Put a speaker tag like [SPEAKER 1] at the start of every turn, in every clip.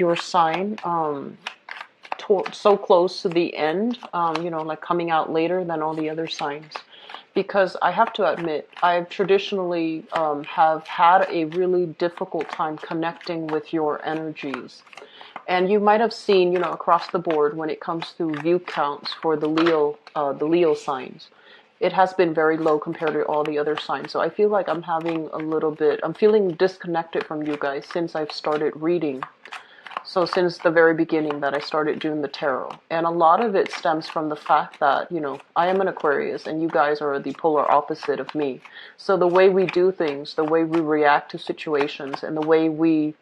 [SPEAKER 1] your sign so close to the end, like coming out later than all the other signs. Because I have to admit, I've traditionally have had a really difficult time connecting with your energies. And you might have seen, across the board when it comes to view counts for the Leo signs, it has been very low compared to all the other signs. So I feel like I'm feeling disconnected from you guys since I've started reading. So since the very beginning that I started doing the tarot. And a lot of it stems from the fact that, I am an Aquarius and you guys are the polar opposite of me. So the way we do things, the way we react to situations, and the way we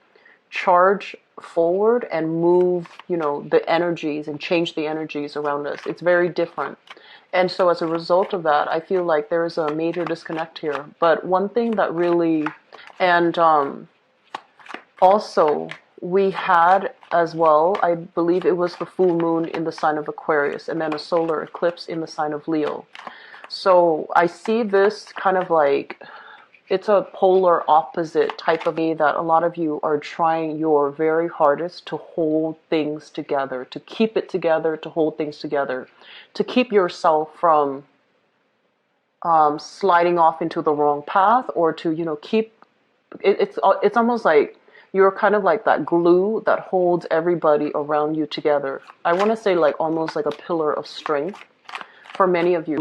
[SPEAKER 1] charge forward and move, the energies and change the energies around us, it's very different. And so as a result of that, I feel like there is a major disconnect here. But one thing that really, and also, we had as well, I believe it was the full moon in the sign of Aquarius, and then a solar eclipse in the sign of Leo. So I see this kind of like, it's a polar opposite type of me that a lot of you are trying your very hardest to hold things together, to keep it together, to hold things together, to keep yourself from sliding off into the wrong path, or to, keep, it's almost like, you're kind of like that glue that holds everybody around you together. I want to say like almost like a pillar of strength for many of you.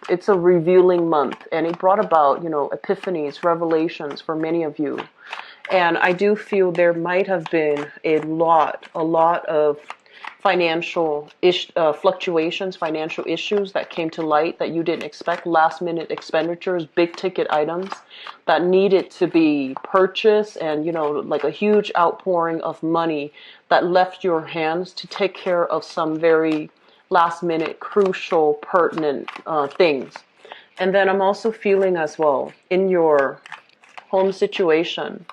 [SPEAKER 1] It's a revealing month, and it brought about, epiphanies, revelations for many of you. And I do feel there might have been a lot of financial fluctuations, financial issues that came to light that you didn't expect, last minute expenditures, big ticket items that needed to be purchased, and like a huge outpouring of money that left your hands to take care of some very last minute, crucial, pertinent things. And then I'm also feeling as well, in your home situation,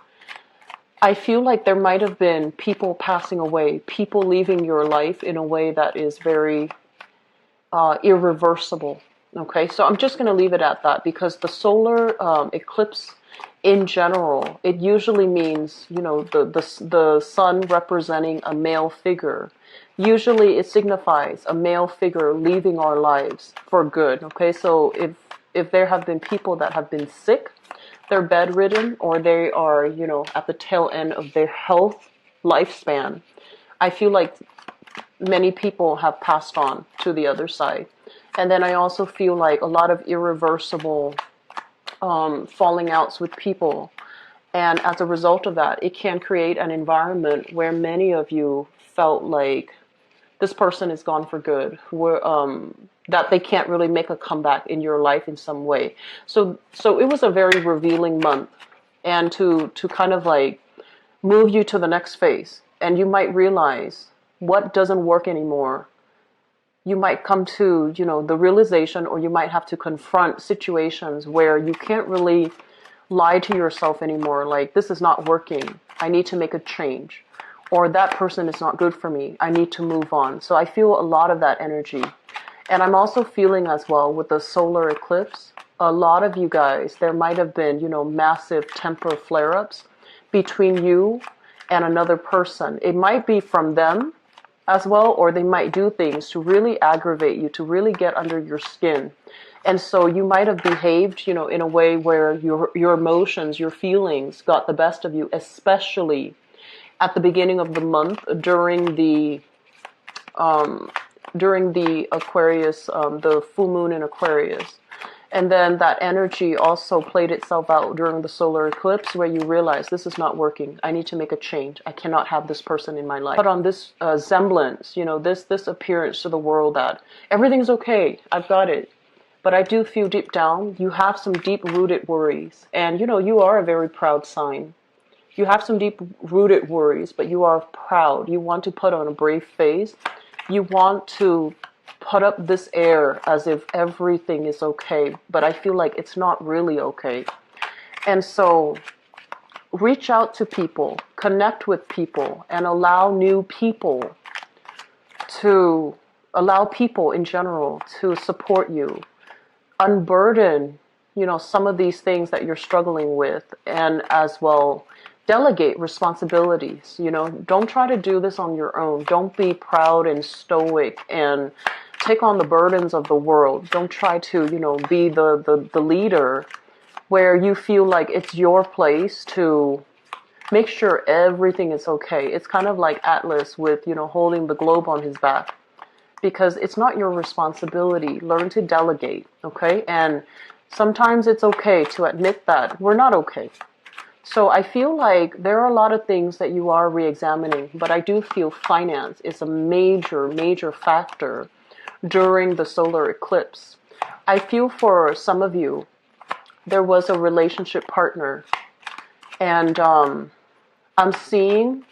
[SPEAKER 1] I feel like there might have been people passing away, people leaving your life in a way that is very irreversible. Okay, so I'm just going to leave it at that, because the solar eclipse in general, it usually means, the sun representing a male figure. Usually it signifies a male figure leaving our lives for good. Okay, so if there have been people that have been sick, they're bedridden, or they are, at the tail end of their health lifespan, I feel like many people have passed on to the other side. And then I also feel like a lot of irreversible falling outs with people. And as a result of that, it can create an environment where many of you felt like this person is gone for good, that they can't really make a comeback in your life in some way. So it was a very revealing month, and to kind of like move you to the next phase. And you might realize what doesn't work anymore. You might come to, the realization, or you might have to confront situations where you can't really lie to yourself anymore. Like, this is not working. I need to make a change. Or that person is not good for me. I need to move on. So I feel a lot of that energy. And I'm also feeling as well with the solar eclipse, a lot of you guys, there might have been, massive temper flare-ups between you and another person. It might be from them as well, or they might do things to really aggravate you, to really get under your skin. And so you might have behaved, in a way where your emotions, your feelings got the best of you, especially at the beginning of the month during the Aquarius, the full moon in Aquarius. And then that energy also played itself out during the solar eclipse, where you realize this is not working. I need to make a change. I cannot have this person in my life. But on this semblance, this appearance to the world that everything's okay. I've got it. But I do feel deep down, you have some deep-rooted worries. And, you are a very proud sign. You have some deep-rooted worries, but you are proud. You want to put on a brave face. You want to put up this air as if everything is okay, but I feel like it's not really okay. And so reach out to people, connect with people, and allow people in general to support you. Unburden, some of these things that you're struggling with, and as well delegate responsibilities. Don't try to do this on your own. Don't be proud and stoic and take on the burdens of the world. Don't try to, be the leader where you feel like it's your place to make sure everything is okay. It's kind of like Atlas with, holding the globe on his back, because it's not your responsibility. Learn to delegate, okay? And sometimes it's okay to admit that we're not okay. So I feel like there are a lot of things that you are re-examining, but I do feel finance is a major, major factor during the solar eclipse. I feel for some of you, there was a relationship partner, and I'm seeing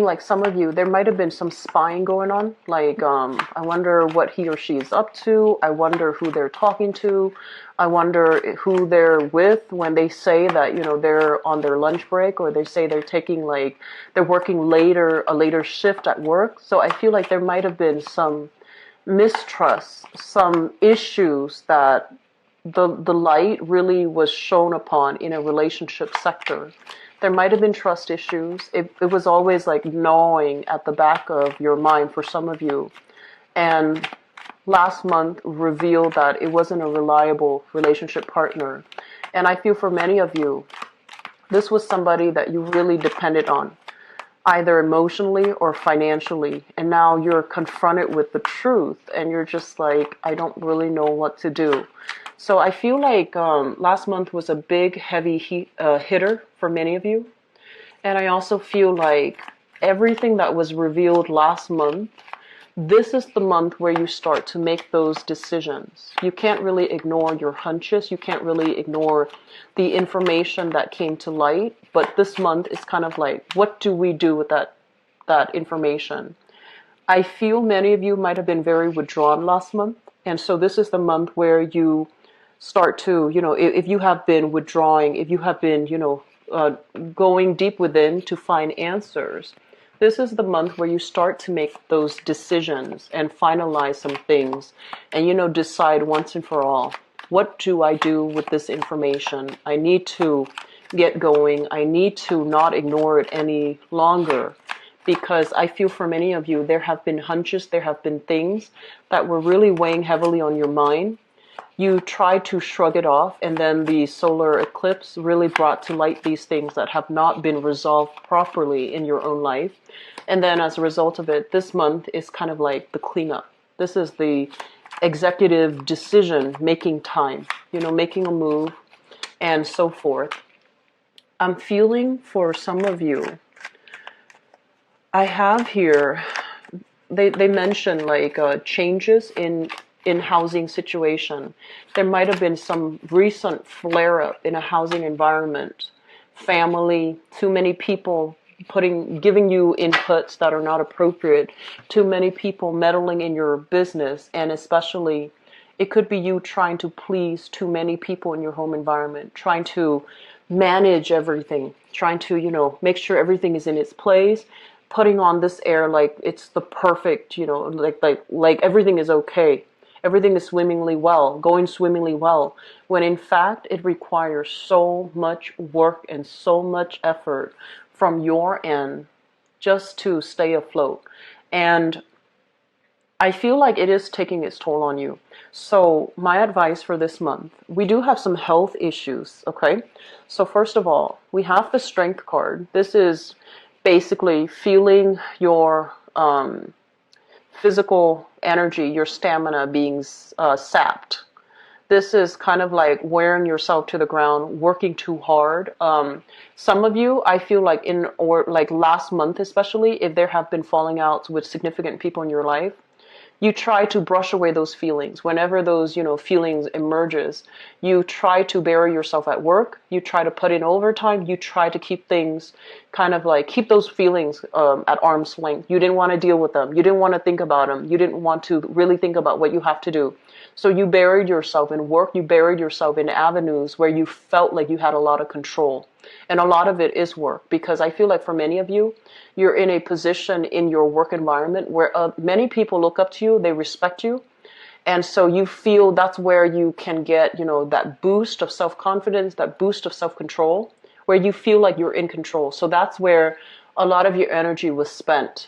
[SPEAKER 1] like some of you, there might have been some spying going on. Like, I wonder what he or she is up to. I wonder who they're talking to. I wonder who they're with when they say that, they're on their lunch break, or they say they're taking they're working a later shift at work. So I feel like there might have been some mistrust, some issues that the light really was shown upon in a relationship sector. There might have been trust issues. It was always like gnawing at the back of your mind for some of you. And last month revealed that it wasn't a reliable relationship partner. And I feel for many of you, this was somebody that you really depended on, either emotionally or financially. And now you're confronted with the truth and you're just like, I don't really know what to do. So I feel like last month was a big, heavy hitter for many of you. And I also feel like everything that was revealed last month, this is the month where you start to make those decisions. You can't really ignore your hunches. You can't really ignore the information that came to light. But this month is kind of like, what do we do with that information? I feel many of you might have been very withdrawn last month. And so this is the month where you start to, if you have been withdrawing, if you have been, going deep within to find answers, this is the month where you start to make those decisions and finalize some things and, decide once and for all, what do I do with this information? I need to get going. I need to not ignore it any longer, because I feel for many of you, there have been hunches, there have been things that were really weighing heavily on your mind. You tried to shrug it off, and then the solar eclipse really brought to light these things that have not been resolved properly in your own life. And then as a result of it, this month is kind of like the cleanup. This is the executive decision making time, making a move and so forth. I'm feeling for some of you, I have here, they mention changes in housing situation. There might have been some recent flare-up in a housing environment. Family, too many people giving you inputs that are not appropriate, too many people meddling in your business, and especially it could be you trying to please too many people in your home environment, trying to manage everything, trying to, make sure everything is in its place, putting on this air like it's the perfect, like everything is okay. Everything is going swimmingly well, when in fact it requires so much work and so much effort from your end just to stay afloat. And I feel like it is taking its toll on you. So my advice for this month, we do have some health issues, okay? So first of all, we have the Strength card. This is basically feeling your physical energy, your stamina being sapped. This is kind of like wearing yourself to the ground, working too hard. Some of you, I feel like last month especially, if there have been falling outs with significant people in your life, you try to brush away those feelings. Whenever those, feelings emerges, you try to bury yourself at work. You try to put in overtime. You try to keep things keep those feelings at arm's length. You didn't want to deal with them. You didn't want to think about them. You didn't want to really think about what you have to do. So you buried yourself in work. You buried yourself in avenues where you felt like you had a lot of control. And a lot of it is work, because I feel like for many of you, you're in a position in your work environment where many people look up to you, they respect you. And so you feel that's where you can get, that boost of self-confidence, that boost of self-control, where you feel like you're in control. So that's where a lot of your energy was spent.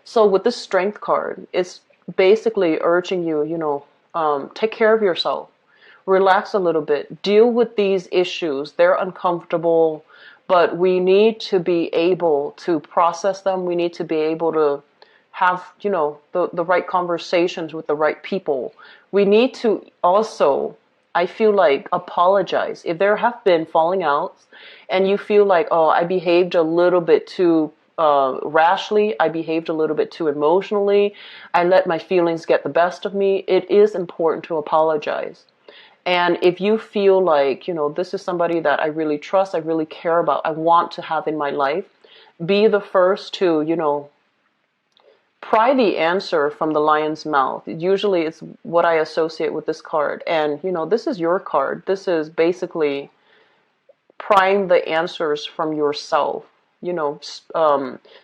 [SPEAKER 1] So with this strength card, it's basically urging you, take care of yourself, relax a little bit, deal with these issues. They're uncomfortable, but we need to be able to process them. We need to be able to have, the right conversations with the right people. We need to also, I feel like, apologize. If there have been falling outs and you feel like, oh, I behaved a little bit too rashly, I behaved a little bit too emotionally, I let my feelings get the best of me, it is important to apologize. And if you feel like, this is somebody that I really trust, I really care about, I want to have in my life, be the first to, pry the answer from the lion's mouth. Usually it's what I associate with this card. And, this is your card. This is basically prying the answers from yourself.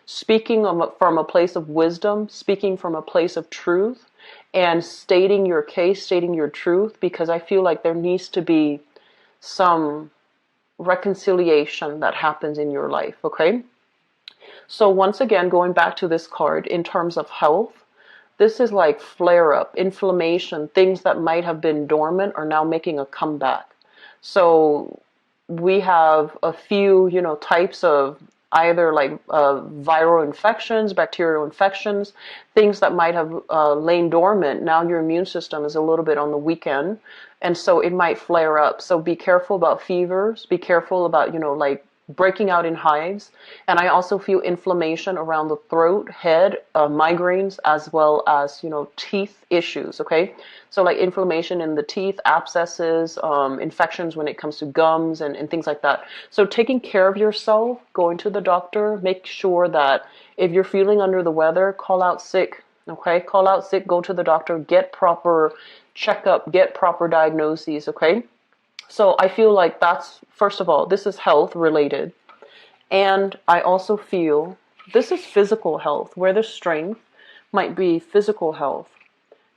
[SPEAKER 1] Speaking from a place of wisdom, speaking from a place of truth, and stating your case, stating your truth, because I feel like there needs to be some reconciliation that happens in your life, okay? So once again, going back to this card, in terms of health, this is like flare-up, inflammation, things that might have been dormant are now making a comeback. So we have a few, types of either like viral infections, bacterial infections, things that might have lain dormant. Now your immune system is a little bit on the weekend, and so it might flare up. So be careful about fevers. Be careful about, like breaking out in hives. And I also feel inflammation around the throat, head, migraines, as well as, teeth issues, okay? So like inflammation in the teeth, abscesses, infections when it comes to gums and things like that. So taking care of yourself, going to the doctor, make sure that if you're feeling under the weather, call out sick, okay? Call out sick, go to the doctor, get proper checkup, get proper diagnoses, okay? So I feel like that's, first of all, this is health related. And I also feel this is physical health, where the strength might be physical health.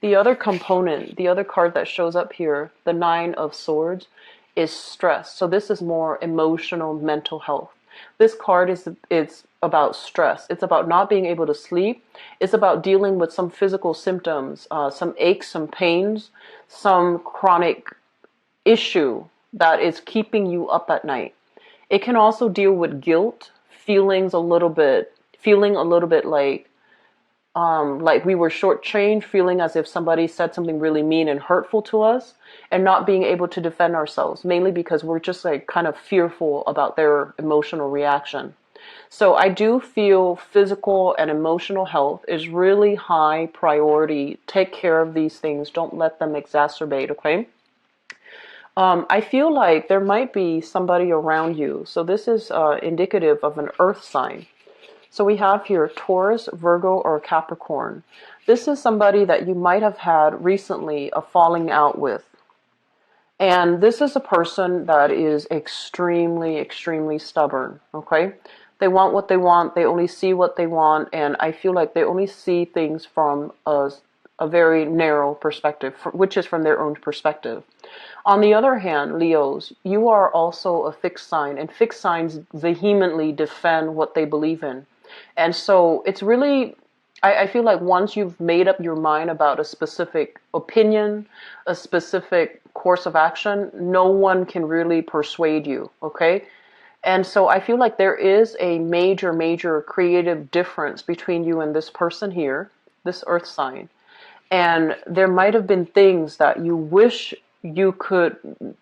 [SPEAKER 1] The other component, the other card that shows up here, the Nine of Swords, is stress. So this is more emotional, mental health. This card it's about stress. It's about not being able to sleep. It's about dealing with some physical symptoms, some aches, some pains, some chronic issue that is keeping you up at night. It can also deal with guilt, feeling a little bit like we were shortchanged, feeling as if somebody said something really mean and hurtful to us, and not being able to defend ourselves, mainly because we're just like kind of fearful about their emotional reaction. So I do feel physical and emotional health is really high priority. Take care of these things. Don't let them exacerbate, okay? I feel like there might be somebody around you. So this is indicative of an earth sign. So we have here Taurus, Virgo, or Capricorn. This is somebody that you might have had recently a falling out with. And this is a person that is extremely, extremely stubborn, okay? They want what they want. They only see what they want. And I feel like they only see things from a very narrow perspective, which is from their own perspective. On the other hand, Leos, you are also a fixed sign, and fixed signs vehemently defend what they believe in. And so it's really, I feel like once you've made up your mind about a specific opinion, a specific course of action, no one can really persuade you, okay? And so I feel like there is a major, major creative difference between you and this person here, this earth sign. And there might have been things that you wish you could,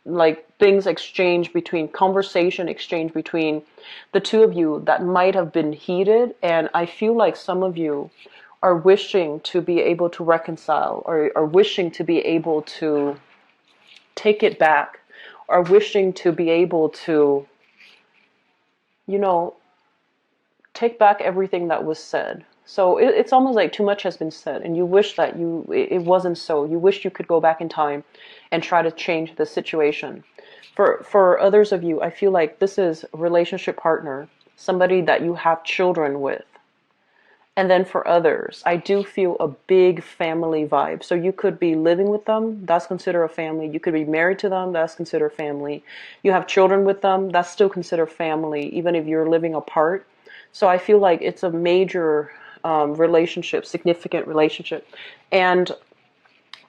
[SPEAKER 1] like things exchange between, conversation exchange between the two of you that might have been heated. And I feel like some of you are wishing to be able to reconcile, or are wishing to be able to take it back, or wishing to be able to, take back everything that was said. So it's almost like too much has been said, and you wish that it wasn't so. You wish you could go back in time and try to change the situation. For others of you, I feel like this is a relationship partner, somebody that you have children with. And then for others, I do feel a big family vibe. So you could be living with them, that's considered a family. You could be married to them, that's considered family. You have children with them, that's still considered family, even if you're living apart. So I feel like it's a major relationship, significant relationship. And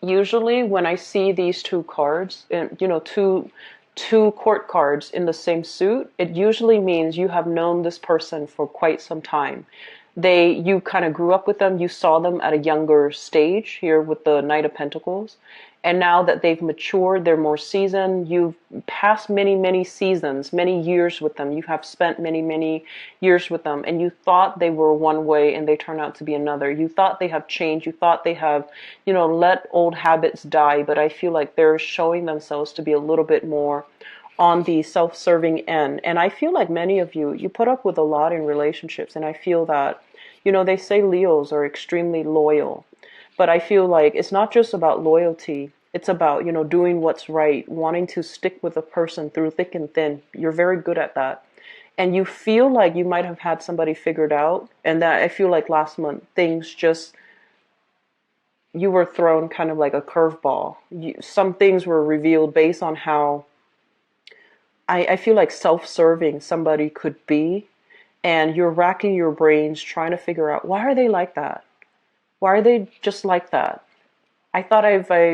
[SPEAKER 1] usually when I see these two cards, and two court cards in the same suit, it usually means you have known this person for quite some time. You kind of grew up with them, you saw them at a younger stage here with the Knight of Pentacles. And now that they've matured, they're more seasoned, you've passed many, many seasons, many years with them. You have spent many, many years with them, and you thought they were one way and they turn out to be another. You thought they have changed. You thought they have, let old habits die. But I feel like they're showing themselves to be a little bit more on the self-serving end. And I feel like many of you put up with a lot in relationships. And I feel that, they say Leos are extremely loyal. But I feel like it's not just about loyalty. It's about, doing what's right, wanting to stick with a person through thick and thin. You're very good at that. And you feel like you might have had somebody figured out. And that I feel like last month, you were thrown kind of like a curveball. Some things were revealed based on how I feel like self-serving somebody could be. And you're racking your brains trying to figure out, why are they like that? Why are they just like that? I thought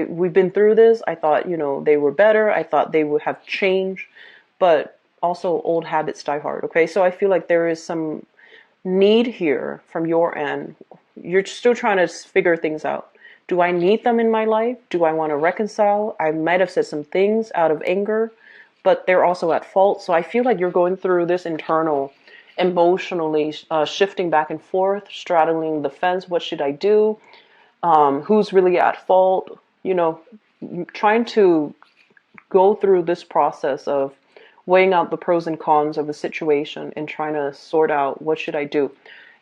[SPEAKER 1] we've been through this. I thought, they were better. I thought they would have changed, but also old habits die hard. Okay. So I feel like there is some need here from your end. You're still trying to figure things out. Do I need them in my life? Do I want to reconcile? I might have said some things out of anger, but they're also at fault. So I feel like you're going through this internal emotionally shifting back and forth, straddling the fence. What should I do? Who's really at fault? Trying to go through this process of weighing out the pros and cons of the situation and trying to sort out what should I do.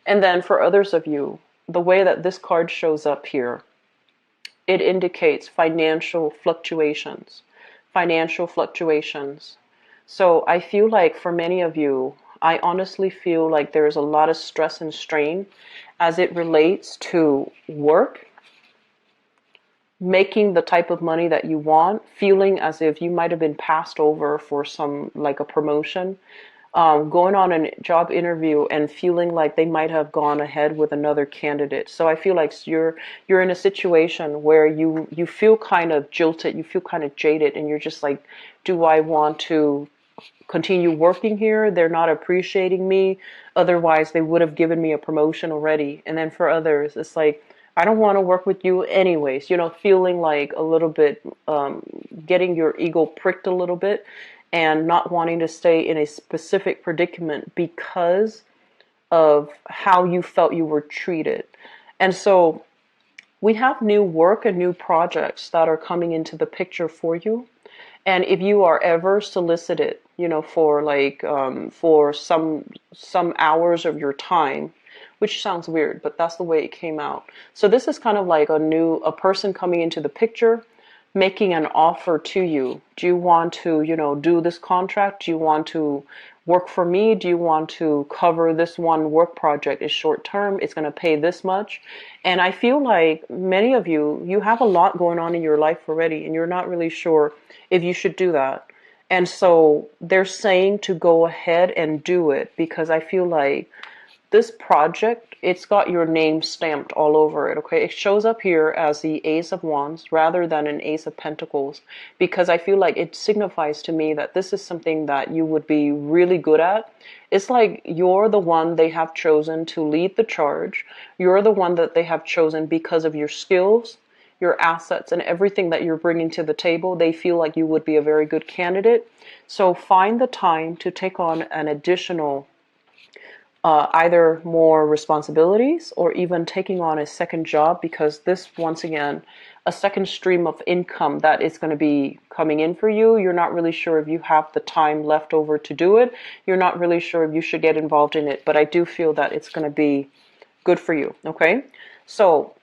[SPEAKER 1] And then for others of you, the way that this card shows up here, it indicates financial fluctuations. Financial fluctuations. So I feel like for many of you, I honestly feel like there's a lot of stress and strain as it relates to work, making the type of money that you want, feeling as if you might have been passed over for some, like a promotion, going on a job interview and feeling like they might have gone ahead with another candidate. So I feel like you're in a situation where you feel kind of jilted, you feel kind of jaded, and you're just like, do I want to continue working here? They're not appreciating me. Otherwise, they would have given me a promotion already. And then for others, it's like, I don't want to work with you anyways. Feeling like a little bit, getting your ego pricked a little bit and not wanting to stay in a specific predicament because of how you felt you were treated. And so we have new work and new projects that are coming into the picture for you. And if you are ever solicited, for for some hours of your time, which sounds weird, but that's the way it came out. So this is kind of like a person coming into the picture, making an offer to you. Do you want to, do this contract? Do you want to work for me? Do you want to cover this one work project? It's short term. It's going to pay this much. And I feel like many of you have a lot going on in your life already, and you're not really sure if you should do that. And so they're saying to go ahead and do it, because I feel like this project, it's got your name stamped all over it, okay? It shows up here as the Ace of Wands rather than an Ace of Pentacles, because I feel like it signifies to me that this is something that you would be really good at. It's like you're the one they have chosen to lead the charge. You're the one that they have chosen because of your skills, your assets, and everything that you're bringing to the table. They feel like you would be a very good candidate. So find the time to take on an additional either more responsibilities or even taking on a second job, because this, once again, a second stream of income that is going to be coming in for you. You're not really sure if you have the time left over to do it. You're not really sure if you should get involved in it, but I do feel that it's going to be good for you. Okay. So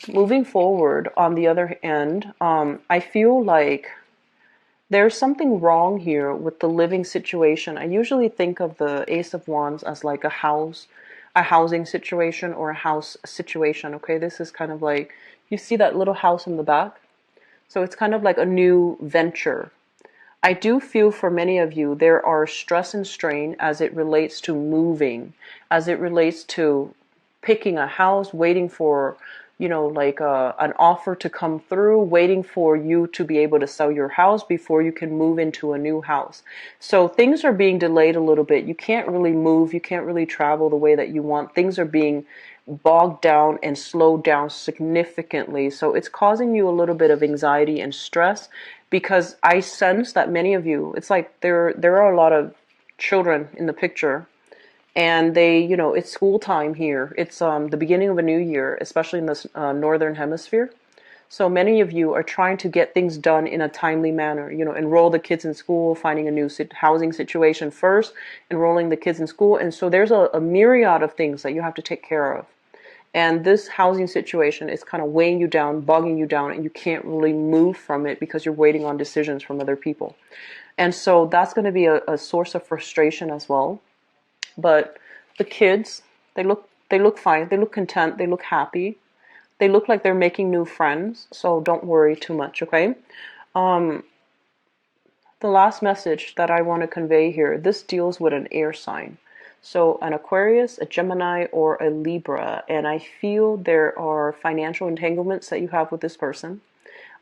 [SPEAKER 1] moving forward, on the other end, I feel like there's something wrong here with the living situation. I usually think of the Ace of Wands as like a house, a housing situation or a house situation. Okay, this is kind of like, you see that little house in the back? So it's kind of like a new venture. I do feel for many of you, there are stress and strain as it relates to moving, as it relates to picking a house, waiting for, like an offer to come through, waiting for you to be able to sell your house before you can move into a new house. So things are being delayed a little bit. You can't really move, you can't really travel the way that you want. Things are being bogged down and slowed down significantly. So it's causing you a little bit of anxiety and stress, because I sense that many of you, it's like there are a lot of children in the picture, and they, it's school time here. It's the beginning of a new year, especially in this northern hemisphere. So many of you are trying to get things done in a timely manner. Enroll the kids in school, finding a new housing situation first, enrolling the kids in school, and so there's a myriad of things that you have to take care of. And this housing situation is kind of weighing you down, bogging you down, and you can't really move from it because you're waiting on decisions from other people. And so that's going to be a source of frustration as well. But the kids, they look fine, they look content, they look happy, they look like they're making new friends. So don't worry too much, okay? Um, the last message that I want to convey here, this deals with an air sign. So an Aquarius, a Gemini, or a Libra, and I feel there are financial entanglements that you have with this person.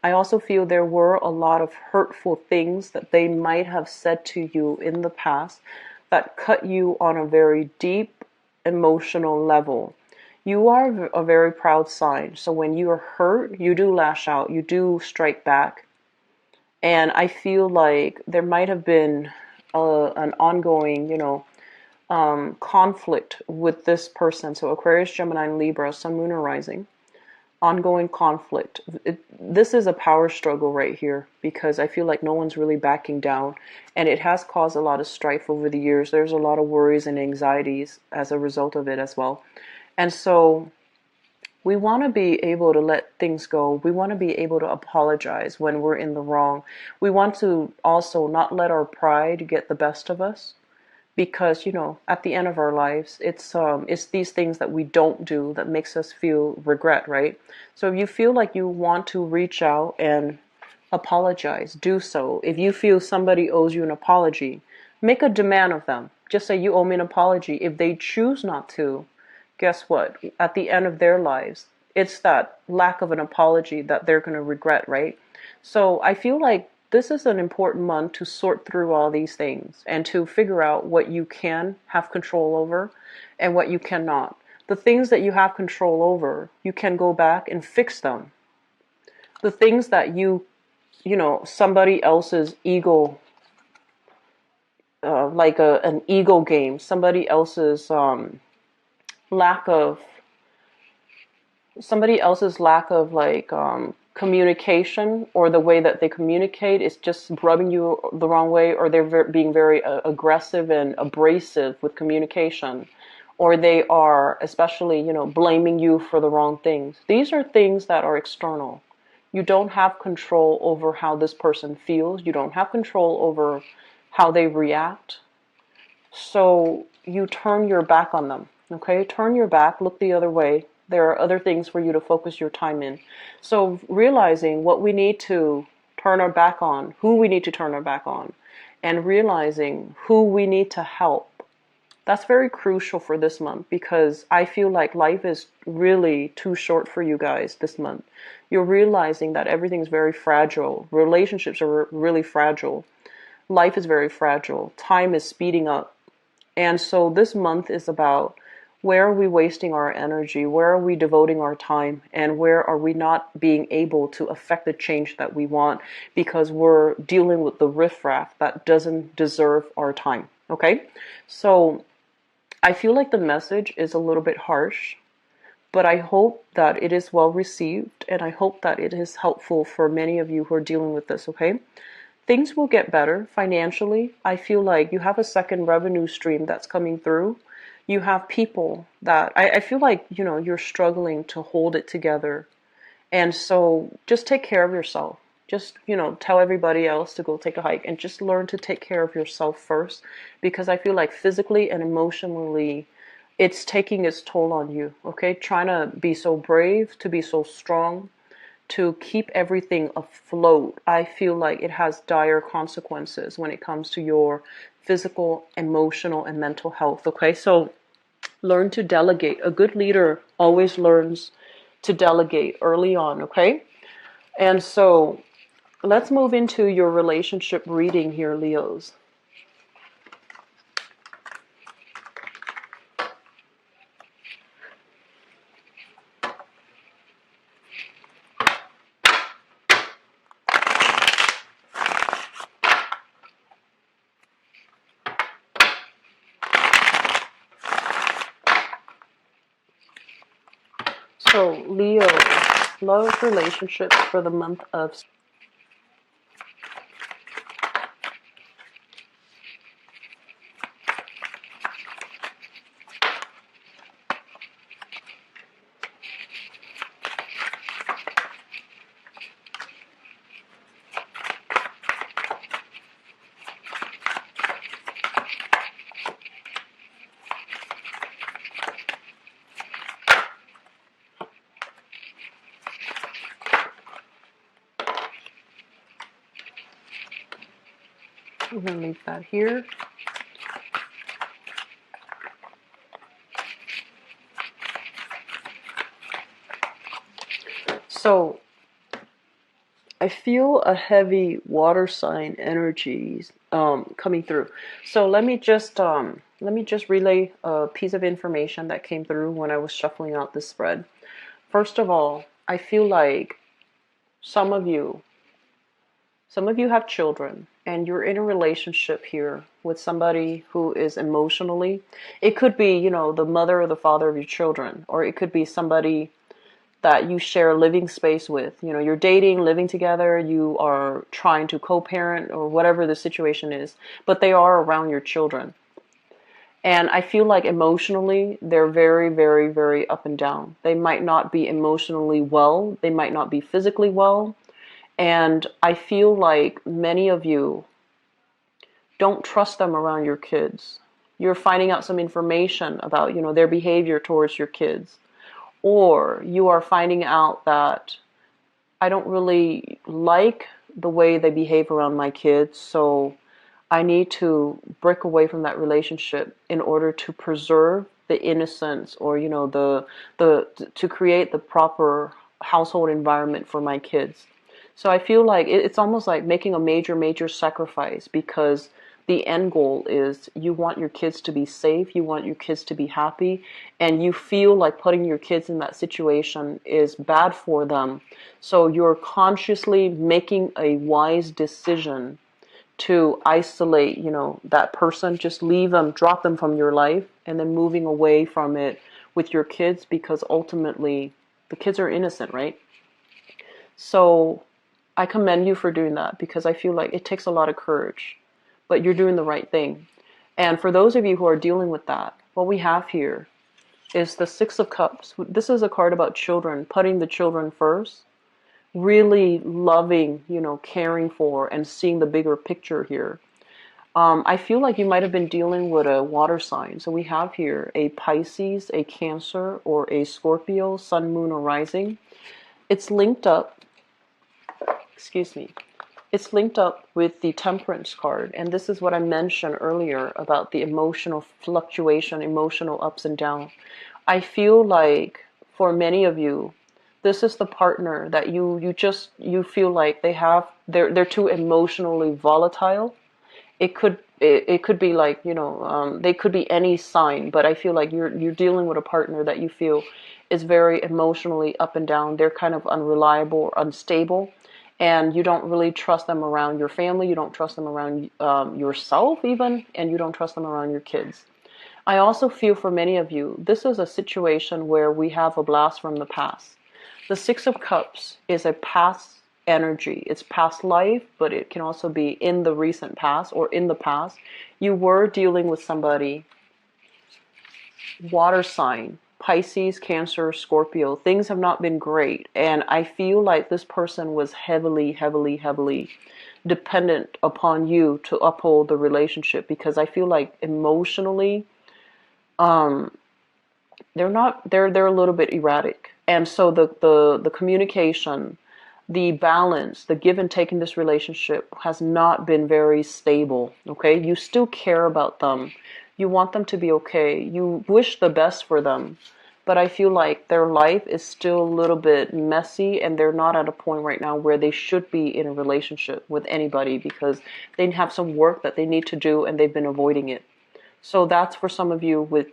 [SPEAKER 1] I also feel there were a lot of hurtful things that they might have said to you in the past that cut you on a very deep emotional level. You are a very proud sign, so when you are hurt, you do lash out, you do strike back. And I feel like there might have been an ongoing, conflict with this person. So Aquarius, Gemini, and Libra, Sun, Moon, or Rising. Ongoing conflict. This is a power struggle right here, because I feel like no one's really backing down, and it has caused a lot of strife over the years. There's a lot of worries and anxieties as a result of it as well. And so we want to be able to let things go. We want to be able to apologize when we're in the wrong. We want to also not let our pride get the best of us, because at the end of our lives, it's these things that we don't do that makes us feel regret, right? So if you feel like you want to reach out and apologize, do so. If you feel somebody owes you an apology, make a demand of them. Just say, you owe me an apology. If they choose not to, guess what? At the end of their lives, it's that lack of an apology that they're going to regret, right? So I feel like this is an important month to sort through all these things and to figure out what you can have control over and what you cannot. The things that you have control over, you can go back and fix them. The things that somebody else's ego, like an ego game, somebody else's lack of communication, or the way that they communicate is just rubbing you the wrong way, or they're being very aggressive and abrasive with communication, or they are especially blaming you for the wrong things. These are things that are external. You don't have control over how this person feels. You don't have control over how they react. So you turn your back on them. Okay, turn your back, look the other way. There are other things for you to focus your time in. So realizing what we need to turn our back on, who we need to turn our back on, and realizing who we need to help. That's very crucial for this month, because I feel like life is really too short for you guys this month. You're realizing that everything's very fragile. Relationships are really fragile. Life is very fragile. Time is speeding up. And so this month is about, where are we wasting our energy? Where are we devoting our time? And where are we not being able to affect the change that we want, because we're dealing with the riffraff that doesn't deserve our time? Okay? So I feel like the message is a little bit harsh, but I hope that it is well received, and I hope that it is helpful for many of you who are dealing with this, okay? Things will get better financially. I feel like you have a second revenue stream that's coming through. You have people that I feel like you're struggling to hold it together, and so just take care of yourself. Just tell everybody else to go take a hike, and just learn to take care of yourself first, because I feel like physically and emotionally it's taking its toll on you, okay? Trying to be so brave, to be so strong, to keep everything afloat. I feel like it has dire consequences when it comes to your physical, emotional, and mental health, okay? So learn to delegate. A good leader always learns to delegate early on, okay? And so let's move into your relationship reading here, Leos. So, Leo, love relationships for the month of. I'm going to leave that here. So, I feel a heavy water sign energies coming through. So let me just relay a piece of information that came through when I was shuffling out this spread. First of all, I feel like some of you some of you have children and you're in a relationship here with somebody who is emotionally, it could be, you know, the mother or the father of your children, or it could be somebody that you share living space with. You know, you're dating, living together, you are trying to co-parent or whatever the situation is, but they are around your children. And I feel like emotionally, they're very, very, very up and down. They might not be emotionally well. They might not be physically well. And I feel like many of you don't trust them around your kids. You're finding out some information about, you know, their behavior towards your kids. Or you are finding out that I don't really like the way they behave around my kids, so I need to break away from that relationship in order to preserve the innocence, or, you know, the to create the proper household environment for my kids. So I feel like it's almost like making a major sacrifice, because the end goal is you want your kids to be safe, you want your kids to be happy, and you feel like putting your kids in that situation is bad for them. So you're consciously making a wise decision to isolate, you know, that person, just leave them, drop them from your life, and then moving away from it with your kids, because ultimately the kids are innocent, right? So I commend you for doing that, because I feel like it takes a lot of courage, but you're doing the right thing. And for those of you who are dealing with that, what we have here is the Six of Cups. This is a card about children, putting the children first, really loving, you know, caring for, and seeing the bigger picture here. I feel like you might have been dealing with a water sign. So we have here a Pisces, a Cancer, or a Scorpio, Sun, Moon, or Rising. It's linked up, excuse me, it's linked up with the Temperance card. And this is what I mentioned earlier about the emotional fluctuation, emotional ups and downs. I feel like for many of you, this is the partner that you feel like they're too emotionally volatile. It could be like, you know, they could be any sign, but I feel like you're dealing with a partner that you feel is very emotionally up and down. They're kind of unreliable or unstable, and you don't really trust them around your family. You don't trust them around yourself even, and you don't trust them around your kids. I also feel for many of you, this is a situation where we have a blast from the past. The Six of Cups is a past energy. It's past life, but it can also be in the recent past or in the past. You were dealing with somebody, water sign, Pisces, Cancer, Scorpio. Things have not been great. And I feel like this person was heavily dependent upon you to uphold the relationship, because I feel like emotionally, they're a little bit erratic. And so the communication, the balance, the give and take in this relationship has not been very stable. Okay, you still care about them, you want them to be okay, you wish the best for them, but I feel like their life is still a little bit messy, and they're not at a point right now where they should be in a relationship with anybody, because they have some work that they need to do and they've been avoiding it. So that's for some of you with,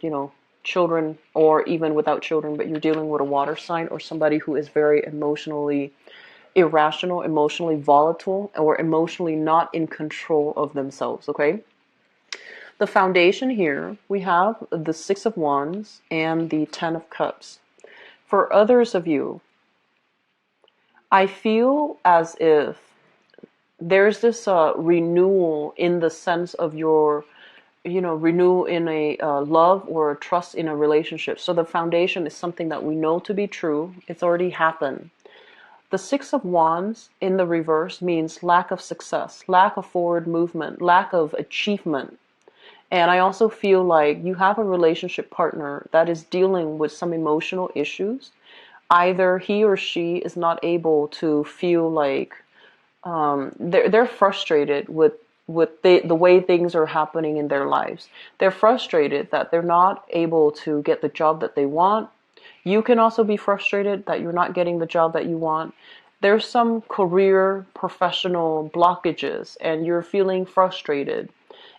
[SPEAKER 1] children, or even without children, but you're dealing with a water sign or somebody who is very emotionally irrational, emotionally volatile, or emotionally not in control of themselves, okay? The foundation here, we have the Six of Wands and the Ten of Cups. For others of you, I feel as if there's this renewal in the sense of your, renew in a love or a trust in a relationship. So the foundation is something that we know to be true. It's already happened. The Six of Wands in the reverse means lack of success, lack of forward movement, lack of achievement. And I also feel like you have a relationship partner that is dealing with some emotional issues. Either he or she is not able to feel like they're frustrated with the way things are happening in their lives. They're frustrated that they're not able to get the job that they want. You can also be frustrated that you're not getting the job that you want. There's some career professional blockages and you're feeling frustrated.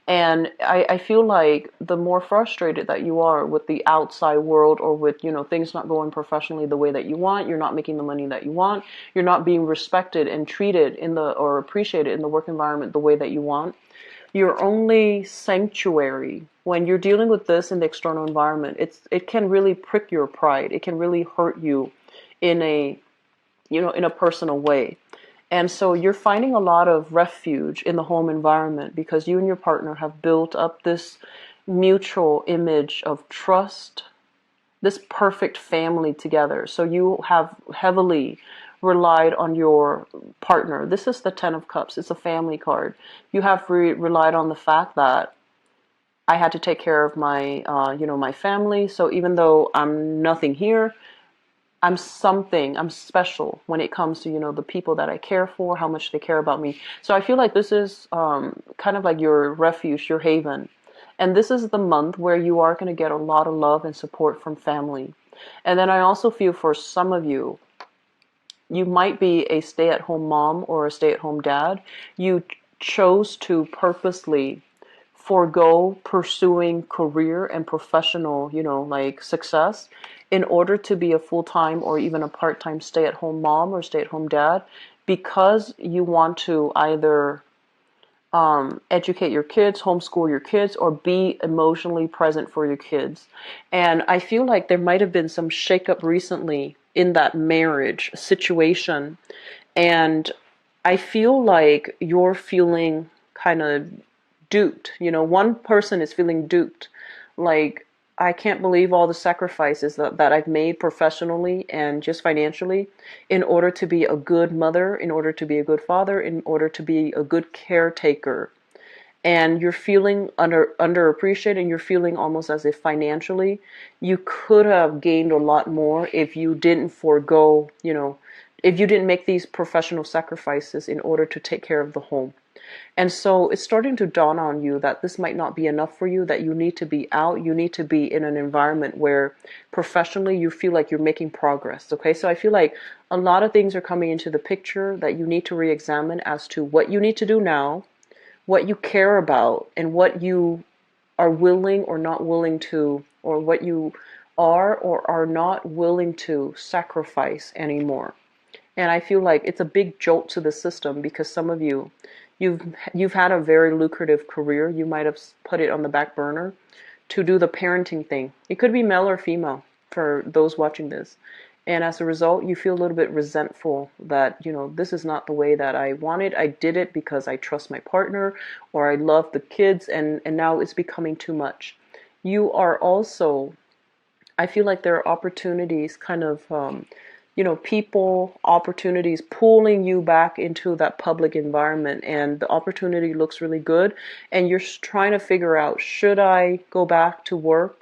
[SPEAKER 1] And I feel like the more frustrated that you are with the outside world, or with, things not going professionally the way that you want, you're not making the money that you want, you're not being respected and treated or appreciated in the work environment the way that you want. Your only sanctuary when you're dealing with this in the external environment, it can really prick your pride. It can really hurt you in a personal way. And so you're finding a lot of refuge in the home environment because you and your partner have built up this mutual image of trust, this perfect family together. So you have heavily relied on your partner. This is the Ten of Cups. It's a family card. You have relied on the fact that I had to take care of my, my family. So even though I'm nothing here, I'm something, I'm special when it comes to, the people that I care for, how much they care about me. So I feel like this is kind of like your refuge, your haven. And this is the month where you are going to get a lot of love and support from family. And then I also feel for some of you, you might be a stay-at-home mom or a stay-at-home dad. You chose to purposely forego pursuing career and professional, like success in order to be a full-time or even a part-time stay-at-home mom or stay-at-home dad, because you want to either educate your kids, homeschool your kids, or be emotionally present for your kids. And I feel like there might have been some shakeup recently in that marriage situation. And I feel like you're feeling kind of duped. One person is feeling duped. Like, I can't believe all the sacrifices that I've made professionally and just financially in order to be a good mother, in order to be a good father, in order to be a good caretaker. And you're feeling underappreciated, and you're feeling almost as if financially you could have gained a lot more if you didn't forego, if you didn't make these professional sacrifices in order to take care of the home. And so it's starting to dawn on you that this might not be enough for you, that you need to be out, you need to be in an environment where professionally you feel like you're making progress, okay? So I feel like a lot of things are coming into the picture that you need to re-examine as to what you need to do now, what you care about, and what you are willing or not willing to, or what you are or are not willing to sacrifice anymore. And I feel like it's a big jolt to the system because some of you, you've had a very lucrative career. You might have put it on the back burner to do the parenting thing. It could be male or female for those watching this. And as a result, you feel a little bit resentful that, this is not the way that I wanted. I did it because I trust my partner or I love the kids, and now it's becoming too much. You are also, I feel like there are opportunities kind of, people, opportunities pulling you back into that public environment, and the opportunity looks really good, and you're trying to figure out, should I go back to work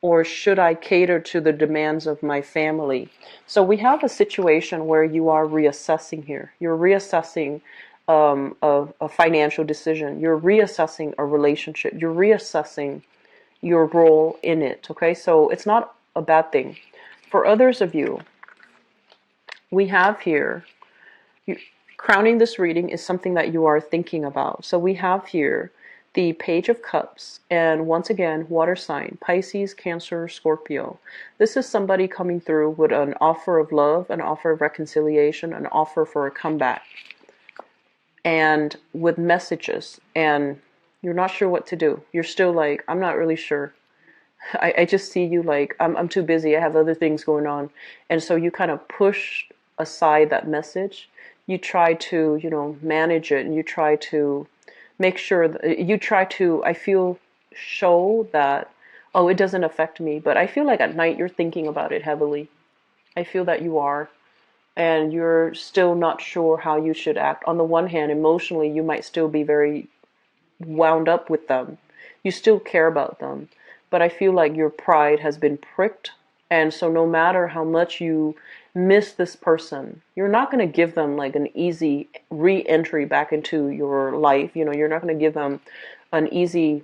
[SPEAKER 1] or should I cater to the demands of my family? So we have a situation where you are reassessing here. You're reassessing a financial decision. You're reassessing a relationship. You're reassessing your role in it. Okay, so it's not a bad thing. For others of you, we have here, crowning this reading is something that you are thinking about. So we have here the Page of Cups, and once again, water sign, Pisces, Cancer, Scorpio. This is somebody coming through with an offer of love, an offer of reconciliation, an offer for a comeback, and with messages, and you're not sure what to do. You're still like, I'm not really sure. I just see you like, I'm too busy. I have other things going on. And so you kind of push aside that message. You try to, manage it, and you try to make sure that you try to, I feel, show that, oh, it doesn't affect me. But I feel like at night you're thinking about it heavily. I feel that you are. And you're still not sure how you should act. On the one hand, emotionally, you might still be very wound up with them. You still care about them. But I feel like your pride has been pricked. And so no matter how much you miss this person, you're not going to give them like an easy re-entry back into your life. You're not going to give them an easy,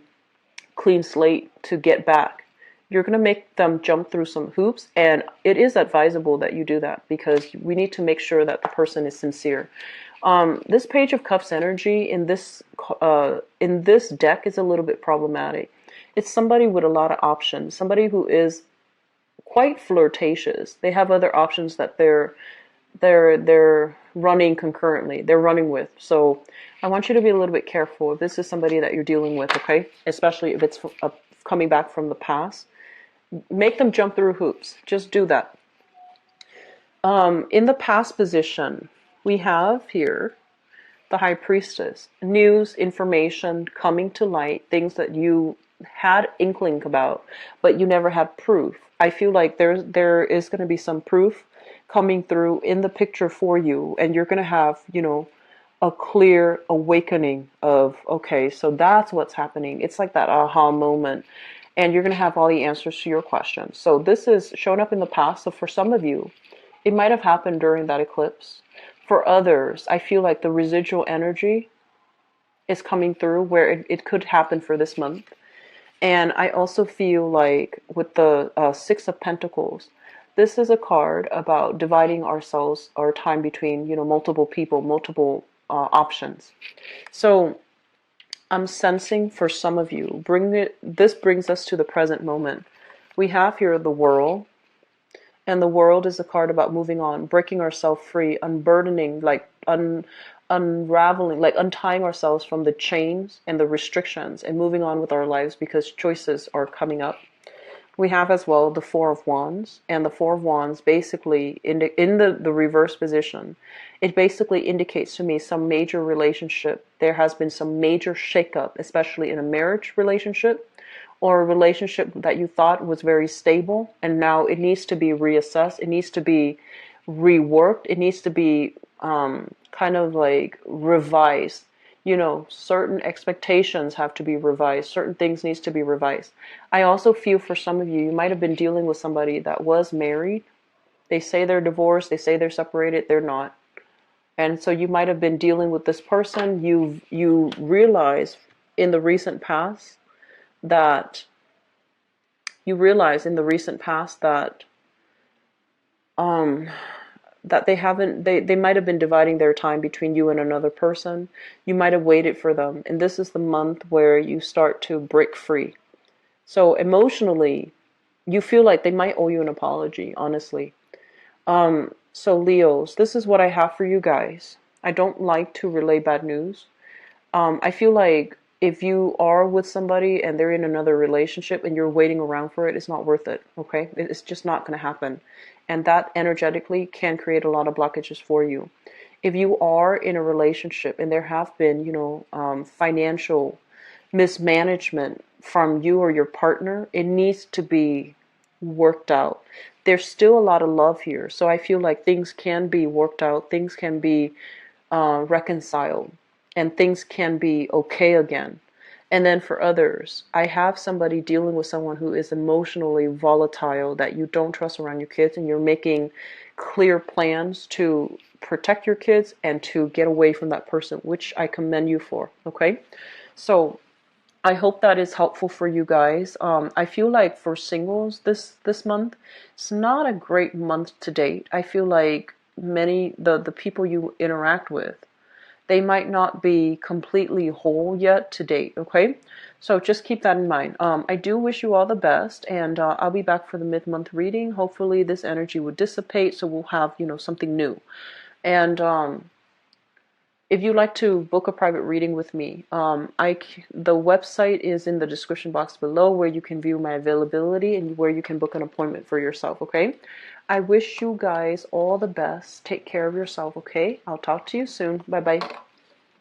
[SPEAKER 1] clean slate to get back. You're going to make them jump through some hoops, and it is advisable that you do that because we need to make sure that the person is sincere. This Page of Cups energy in this deck is a little bit problematic. It's somebody with a lot of options, somebody who is quite flirtatious. They have other options that they're running concurrently. They're running with. So I want you to be a little bit careful if this is somebody that you're dealing with, okay? Especially if it's coming back from the past. Make them jump through hoops. Just do that. In the past position, we have here the High Priestess. News, information coming to light, things that you had inkling about, but you never had proof. I feel like there is going to be some proof coming through in the picture for you, and you're going to have, a clear awakening of, okay, so that's what's happening. It's like that aha moment, and you're going to have all the answers to your questions. So this is shown up in the past. So for some of you, it might have happened during that eclipse. For others, I feel like the residual energy is coming through where it could happen for this month. And I also feel like with the Six of Pentacles, this is a card about dividing ourselves, our time between, multiple people, multiple options. So I'm sensing for some of you, this brings us to the present moment. We have here the World, and the World is a card about moving on, breaking ourselves free, unburdening, like unraveling, like untying ourselves from the chains and the restrictions and moving on with our lives because choices are coming up. We have as well the Four of Wands, and the Four of Wands basically in the reverse position, it basically indicates to me some major relationship. There has been some major shakeup, especially in a marriage relationship or a relationship that you thought was very stable, and now it needs to be reassessed. It needs to be reworked. It needs to be kind of like revised. Certain expectations have to be revised. Certain things needs to be revised. I also feel for some of you, you might have been dealing with somebody that was married. They say they're divorced. They say they're separated. They're not. And so you might have been dealing with this person. You realize in the recent past that that they might have been dividing their time between you and another person. You might have waited for them. And this is the month where you start to break free. So emotionally, you feel like they might owe you an apology, honestly. So Leos, this is what I have for you guys. I don't like to relay bad news. I feel like if you are with somebody and they're in another relationship and you're waiting around for it, it's not worth it, okay? It's just not going to happen. And that energetically can create a lot of blockages for you. If you are in a relationship and there have been, financial mismanagement from you or your partner, it needs to be worked out. There's still a lot of love here. So I feel like things can be worked out. Things can be reconciled. And things can be okay again. And then for others, I have somebody dealing with someone who is emotionally volatile that you don't trust around your kids, and you're making clear plans to protect your kids and to get away from that person, which I commend you for. Okay, so I hope that is helpful for you guys. I feel like for singles this month, it's not a great month to date. I feel like many the people you interact with, they might not be completely whole yet to date. Okay, so just keep that in mind. I do wish you all the best, and I'll be back for the mid-month reading. Hopefully, this energy will dissipate, so we'll have something new. And if you'd like to book a private reading with me, the website is in the description box below, where you can view my availability and where you can book an appointment for yourself, okay? I wish you guys all the best. Take care of yourself, okay? I'll talk to you soon. Bye-bye.